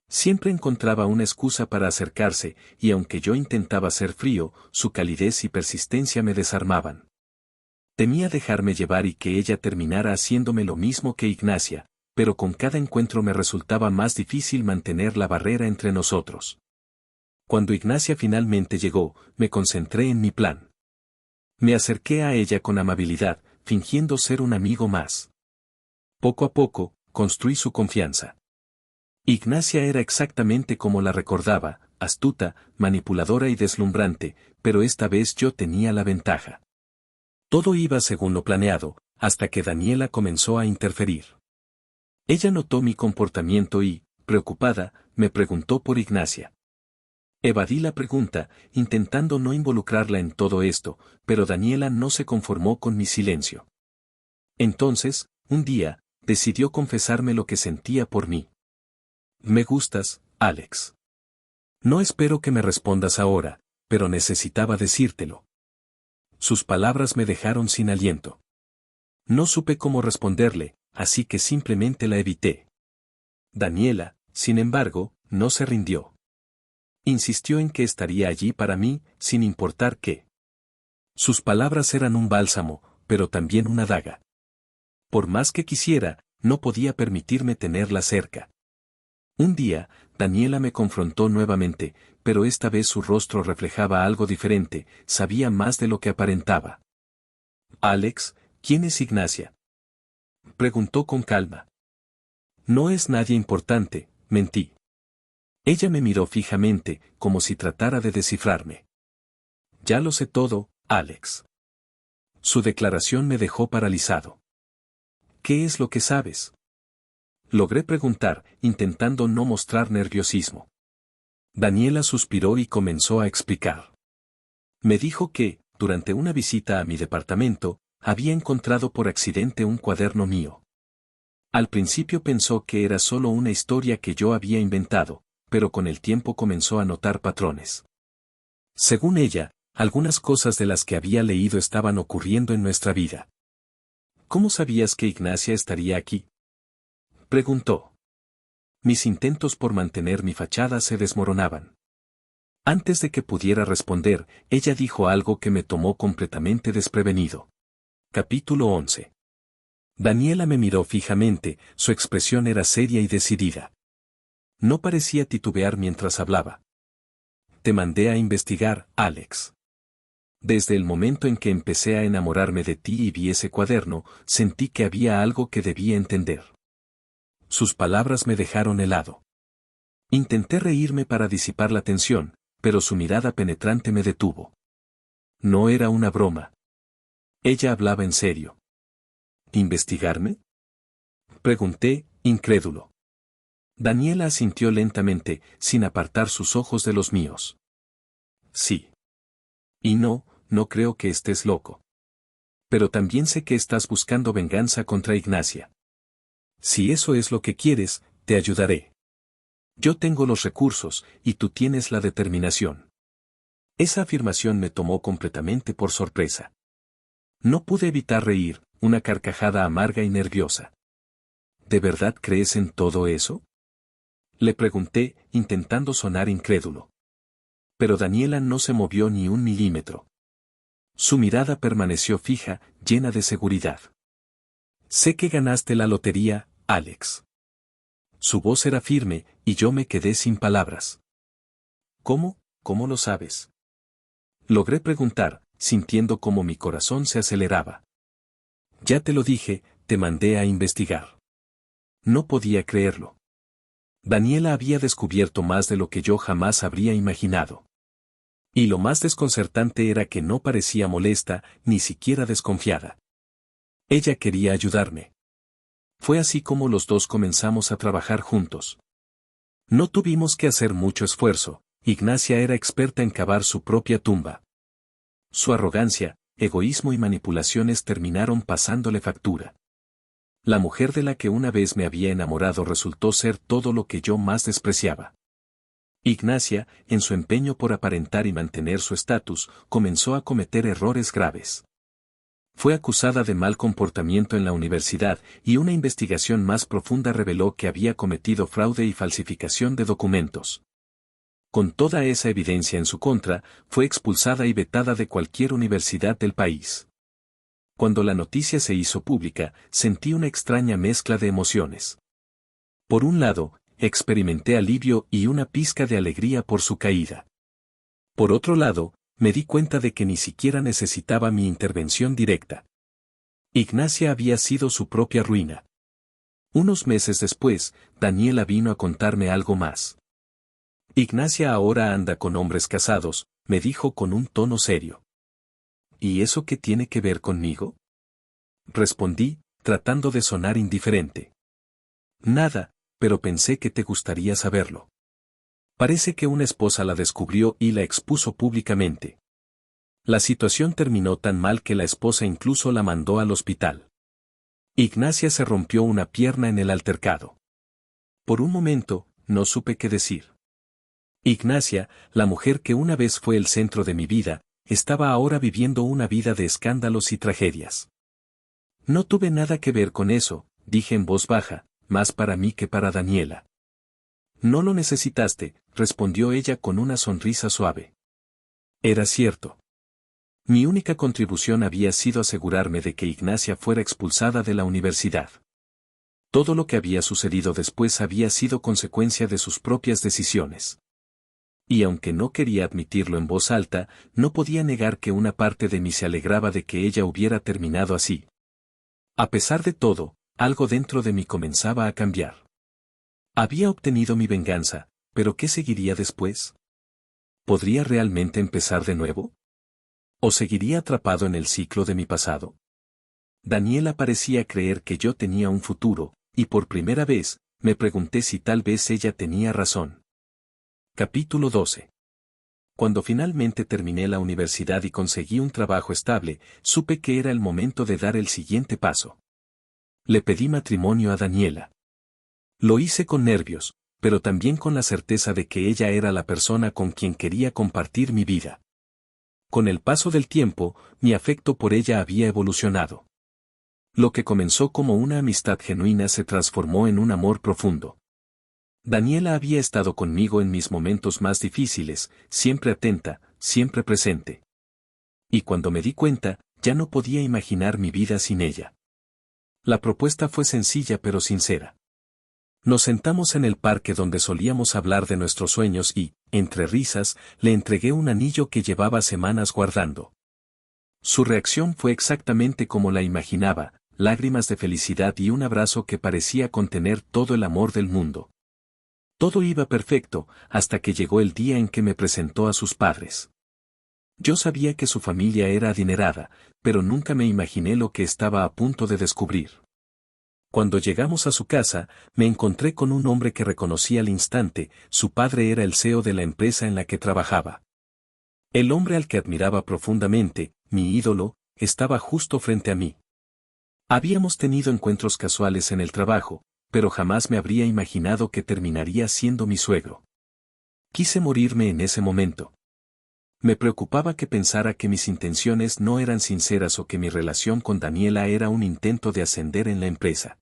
Siempre encontraba una excusa para acercarse, y aunque yo intentaba ser frío, su calidez y persistencia me desarmaban. Temía dejarme llevar y que ella terminara haciéndome lo mismo que Ignacia, pero con cada encuentro me resultaba más difícil mantener la barrera entre nosotros. Cuando Ignacia finalmente llegó, me concentré en mi plan. Me acerqué a ella con amabilidad, fingiendo ser un amigo más. Poco a poco, construí su confianza. Ignacia era exactamente como la recordaba, astuta, manipuladora y deslumbrante, pero esta vez yo tenía la ventaja. Todo iba según lo planeado, hasta que Daniela comenzó a interferir. Ella notó mi comportamiento y, preocupada, me preguntó por Ignacia. Evadí la pregunta, intentando no involucrarla en todo esto, pero Daniela no se conformó con mi silencio. Entonces, un día, decidió confesarme lo que sentía por mí. Me gustas, Alex. No espero que me respondas ahora, pero necesitaba decírtelo. Sus palabras me dejaron sin aliento. No supe cómo responderle, así que simplemente la evité. Daniela, sin embargo, no se rindió. Insistió en que estaría allí para mí, sin importar qué. Sus palabras eran un bálsamo, pero también una daga. Por más que quisiera, no podía permitirme tenerla cerca. Un día, Daniela me confrontó nuevamente, pero esta vez su rostro reflejaba algo diferente, sabía más de lo que aparentaba. Alex, ¿quién es Ignacia? Preguntó con calma. No es nadie importante, mentí. Ella me miró fijamente, como si tratara de descifrarme. Ya lo sé todo, Alex. Su declaración me dejó paralizado. ¿Qué es lo que sabes? Logré preguntar, intentando no mostrar nerviosismo. Daniela suspiró y comenzó a explicar. Me dijo que, durante una visita a mi departamento, había encontrado por accidente un cuaderno mío. Al principio pensó que era solo una historia que yo había inventado, pero con el tiempo comenzó a notar patrones. Según ella, algunas cosas de las que había leído estaban ocurriendo en nuestra vida. ¿Cómo sabías que Ignacia estaría aquí? Preguntó. Mis intentos por mantener mi fachada se desmoronaban. Antes de que pudiera responder, ella dijo algo que me tomó completamente desprevenido. Capítulo 11. Daniela me miró fijamente, su expresión era seria y decidida. No parecía titubear mientras hablaba. Te mandé a investigar, Alex. Desde el momento en que empecé a enamorarme de ti y vi ese cuaderno, sentí que había algo que debía entender. Sus palabras me dejaron helado. Intenté reírme para disipar la tensión, pero su mirada penetrante me detuvo. No era una broma. Ella hablaba en serio. ¿Investigarme? Pregunté, incrédulo. Daniela asintió lentamente, sin apartar sus ojos de los míos. Sí. Y no creo que estés loco. Pero también sé que estás buscando venganza contra Ignacia. Si eso es lo que quieres, te ayudaré. Yo tengo los recursos, y tú tienes la determinación. Esa afirmación me tomó completamente por sorpresa. No pude evitar reír, una carcajada amarga y nerviosa. ¿de verdad crees en todo eso? Le pregunté, intentando sonar incrédulo. Pero Daniela no se movió ni un milímetro. Su mirada permaneció fija, llena de seguridad. Sé que ganaste la lotería, Alex. Su voz era firme, y yo me quedé sin palabras. ¿Cómo? ¿Cómo lo sabes? Logré preguntar, sintiendo cómo mi corazón se aceleraba. Ya te lo dije, te mandé a investigar. No podía creerlo. Daniela había descubierto más de lo que yo jamás habría imaginado. Y lo más desconcertante era que no parecía molesta, ni siquiera desconfiada. Ella quería ayudarme. Fue así como los dos comenzamos a trabajar juntos. No tuvimos que hacer mucho esfuerzo, Ignacia era experta en cavar su propia tumba. Su arrogancia, egoísmo y manipulaciones terminaron pasándole factura. La mujer de la que una vez me había enamorado resultó ser todo lo que yo más despreciaba. Ignacia, en su empeño por aparentar y mantener su estatus, comenzó a cometer errores graves. Fue acusada de mal comportamiento en la universidad y una investigación más profunda reveló que había cometido fraude y falsificación de documentos. Con toda esa evidencia en su contra, fue expulsada y vetada de cualquier universidad del país. Cuando la noticia se hizo pública, sentí una extraña mezcla de emociones. Por un lado, experimenté alivio y una pizca de alegría por su caída. Por otro lado, me di cuenta de que ni siquiera necesitaba mi intervención directa. Ignacia había sido su propia ruina. Unos meses después, Daniela vino a contarme algo más. Ignacia ahora anda con hombres casados, me dijo con un tono serio. ¿Y eso qué tiene que ver conmigo? Respondí, tratando de sonar indiferente. Nada, pero pensé que te gustaría saberlo. Parece que una esposa la descubrió y la expuso públicamente. La situación terminó tan mal que la esposa incluso la mandó al hospital. Ignacia se rompió una pierna en el altercado. Por un momento, no supe qué decir. Ignacia, la mujer que una vez fue el centro de mi vida, estaba ahora viviendo una vida de escándalos y tragedias. No tuve nada que ver con eso, dije en voz baja, más para mí que para Daniela. No lo necesitaste, respondió ella con una sonrisa suave. Era cierto. Mi única contribución había sido asegurarme de que Ignacia fuera expulsada de la universidad. Todo lo que había sucedido después había sido consecuencia de sus propias decisiones. Y aunque no quería admitirlo en voz alta, no podía negar que una parte de mí se alegraba de que ella hubiera terminado así. A pesar de todo, algo dentro de mí comenzaba a cambiar. Había obtenido mi venganza, pero ¿qué seguiría después? ¿Podría realmente empezar de nuevo? ¿O seguiría atrapado en el ciclo de mi pasado? Daniela parecía creer que yo tenía un futuro, y por primera vez, me pregunté si tal vez ella tenía razón. Capítulo 12. Cuando finalmente terminé la universidad y conseguí un trabajo estable, supe que era el momento de dar el siguiente paso. Le pedí matrimonio a Daniela. Lo hice con nervios, pero también con la certeza de que ella era la persona con quien quería compartir mi vida. Con el paso del tiempo, mi afecto por ella había evolucionado. Lo que comenzó como una amistad genuina se transformó en un amor profundo. Daniela había estado conmigo en mis momentos más difíciles, siempre atenta, siempre presente. Y cuando me di cuenta, ya no podía imaginar mi vida sin ella. La propuesta fue sencilla pero sincera. Nos sentamos en el parque donde solíamos hablar de nuestros sueños y, entre risas, le entregué un anillo que llevaba semanas guardando. Su reacción fue exactamente como la imaginaba, lágrimas de felicidad y un abrazo que parecía contener todo el amor del mundo. Todo iba perfecto, hasta que llegó el día en que me presentó a sus padres. Yo sabía que su familia era adinerada, pero nunca me imaginé lo que estaba a punto de descubrir. Cuando llegamos a su casa, me encontré con un hombre que reconocí al instante, su padre era el CEO de la empresa en la que trabajaba. El hombre al que admiraba profundamente, mi ídolo, estaba justo frente a mí. Habíamos tenido encuentros casuales en el trabajo, pero jamás me habría imaginado que terminaría siendo mi suegro. Quise morirme en ese momento. Me preocupaba que pensara que mis intenciones no eran sinceras o que mi relación con Daniela era un intento de ascender en la empresa.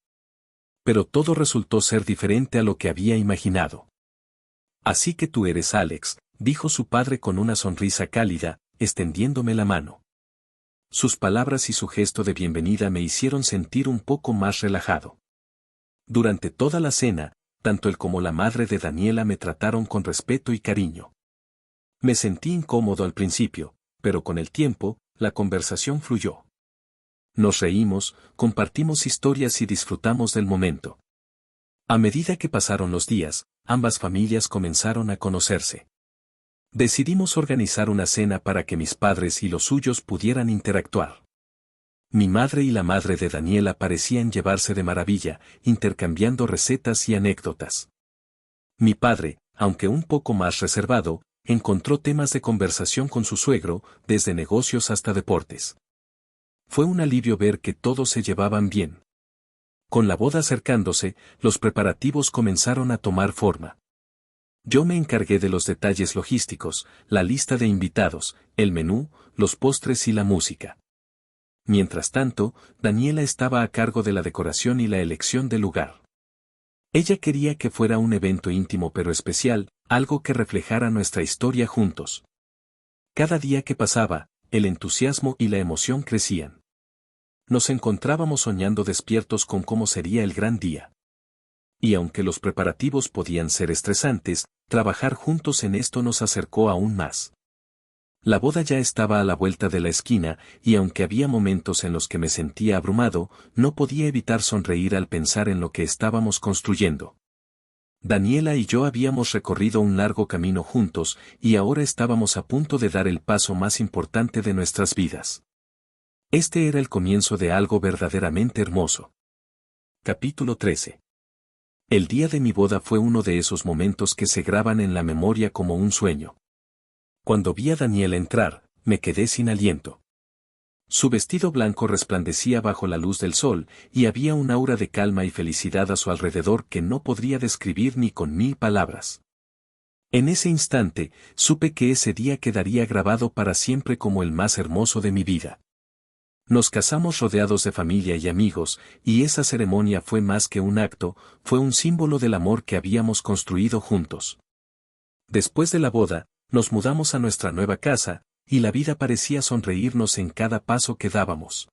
Pero todo resultó ser diferente a lo que había imaginado. Así que tú eres Alex, dijo su padre con una sonrisa cálida, extendiéndome la mano. Sus palabras y su gesto de bienvenida me hicieron sentir un poco más relajado. Durante toda la cena, tanto él como la madre de Daniela me trataron con respeto y cariño. Me sentí incómodo al principio, pero con el tiempo, la conversación fluyó. Nos reímos, compartimos historias y disfrutamos del momento. A medida que pasaron los días, ambas familias comenzaron a conocerse. Decidimos organizar una cena para que mis padres y los suyos pudieran interactuar. Mi madre y la madre de Daniela parecían llevarse de maravilla, intercambiando recetas y anécdotas. Mi padre, aunque un poco más reservado, encontró temas de conversación con su suegro, desde negocios hasta deportes. Fue un alivio ver que todos se llevaban bien. Con la boda acercándose, los preparativos comenzaron a tomar forma. Yo me encargué de los detalles logísticos, la lista de invitados, el menú, los postres y la música. Mientras tanto, Daniela estaba a cargo de la decoración y la elección del lugar. Ella quería que fuera un evento íntimo pero especial, algo que reflejara nuestra historia juntos. Cada día que pasaba, el entusiasmo y la emoción crecían. Nos encontrábamos soñando despiertos con cómo sería el gran día. Y aunque los preparativos podían ser estresantes, trabajar juntos en esto nos acercó aún más. La boda ya estaba a la vuelta de la esquina, y aunque había momentos en los que me sentía abrumado, no podía evitar sonreír al pensar en lo que estábamos construyendo. Daniela y yo habíamos recorrido un largo camino juntos, y ahora estábamos a punto de dar el paso más importante de nuestras vidas. Este era el comienzo de algo verdaderamente hermoso. Capítulo 13. El día de mi boda fue uno de esos momentos que se graban en la memoria como un sueño. Cuando vi a Daniela entrar, me quedé sin aliento. Su vestido blanco resplandecía bajo la luz del sol, y había un aura de calma y felicidad a su alrededor que no podría describir ni con 1000 palabras. En ese instante, supe que ese día quedaría grabado para siempre como el más hermoso de mi vida. Nos casamos rodeados de familia y amigos, y esa ceremonia fue más que un acto, fue un símbolo del amor que habíamos construido juntos. Después de la boda, nos mudamos a nuestra nueva casa, y la vida parecía sonreírnos en cada paso que dábamos.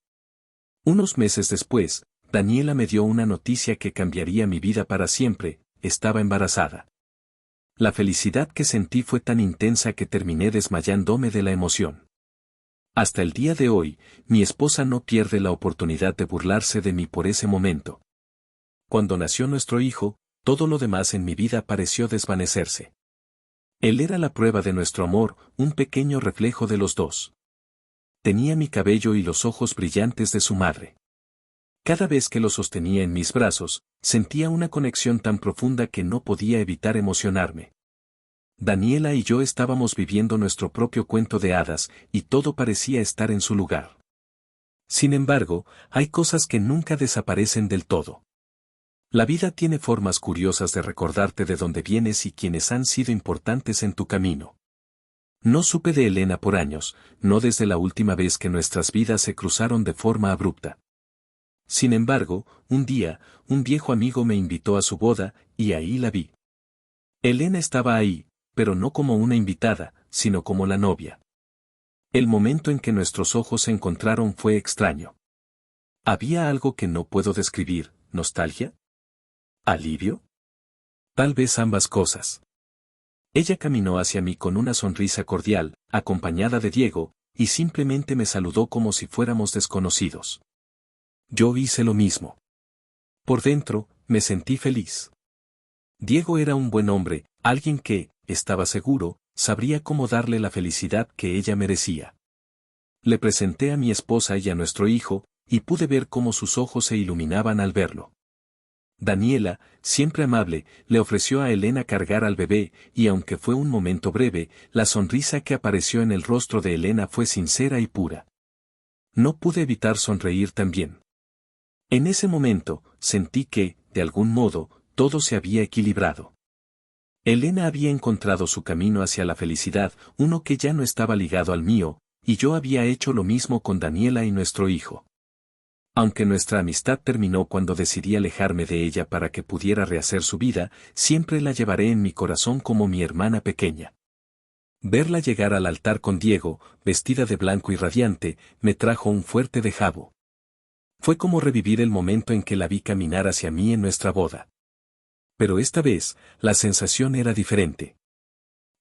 Unos meses después, Daniela me dio una noticia que cambiaría mi vida para siempre: estaba embarazada. La felicidad que sentí fue tan intensa que terminé desmayándome de la emoción. Hasta el día de hoy, mi esposa no pierde la oportunidad de burlarse de mí por ese momento. Cuando nació nuestro hijo, todo lo demás en mi vida pareció desvanecerse. Él era la prueba de nuestro amor, un pequeño reflejo de los dos. Tenía mi cabello y los ojos brillantes de su madre. Cada vez que lo sostenía en mis brazos, sentía una conexión tan profunda que no podía evitar emocionarme. Daniela y yo estábamos viviendo nuestro propio cuento de hadas, y todo parecía estar en su lugar. Sin embargo, hay cosas que nunca desaparecen del todo. La vida tiene formas curiosas de recordarte de dónde vienes y quienes han sido importantes en tu camino. No supe de Elena por años, no desde la última vez que nuestras vidas se cruzaron de forma abrupta. Sin embargo, un día, un viejo amigo me invitó a su boda, y ahí la vi. Elena estaba ahí, pero no como una invitada, sino como la novia. El momento en que nuestros ojos se encontraron fue extraño. Había algo que no puedo describir: ¿nostalgia? ¿Alivio? Tal vez ambas cosas. Ella caminó hacia mí con una sonrisa cordial, acompañada de Diego, y simplemente me saludó como si fuéramos desconocidos. Yo hice lo mismo. Por dentro, me sentí feliz. Diego era un buen hombre, alguien que, estaba seguro, sabría cómo darle la felicidad que ella merecía. Le presenté a mi esposa y a nuestro hijo, y pude ver cómo sus ojos se iluminaban al verlo. Daniela, siempre amable, le ofreció a Elena cargar al bebé, y aunque fue un momento breve, la sonrisa que apareció en el rostro de Elena fue sincera y pura. No pude evitar sonreír también. En ese momento, sentí que, de algún modo, todo se había equilibrado. Elena había encontrado su camino hacia la felicidad, uno que ya no estaba ligado al mío, y yo había hecho lo mismo con Daniela y nuestro hijo. Aunque nuestra amistad terminó cuando decidí alejarme de ella para que pudiera rehacer su vida, siempre la llevaré en mi corazón como mi hermana pequeña. Verla llegar al altar con Diego, vestida de blanco y radiante, me trajo un fuerte dejado. Fue como revivir el momento en que la vi caminar hacia mí en nuestra boda. Pero esta vez, la sensación era diferente.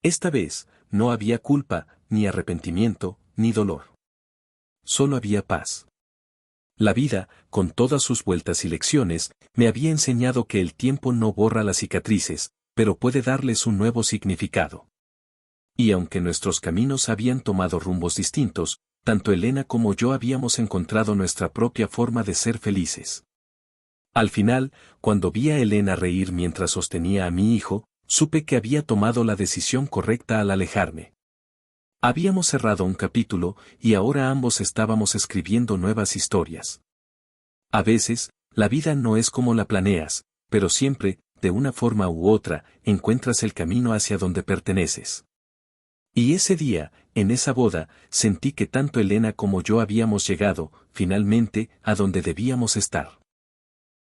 Esta vez, no había culpa, ni arrepentimiento, ni dolor. Solo había paz. La vida, con todas sus vueltas y lecciones, me había enseñado que el tiempo no borra las cicatrices, pero puede darles un nuevo significado. Y aunque nuestros caminos habían tomado rumbos distintos, tanto Elena como yo habíamos encontrado nuestra propia forma de ser felices. Al final, cuando vi a Elena reír mientras sostenía a mi hijo, supe que había tomado la decisión correcta al alejarme. Habíamos cerrado un capítulo, y ahora ambos estábamos escribiendo nuevas historias. A veces, la vida no es como la planeas, pero siempre, de una forma u otra, encuentras el camino hacia donde perteneces. Y ese día, en esa boda, sentí que tanto Elena como yo habíamos llegado, finalmente, a donde debíamos estar.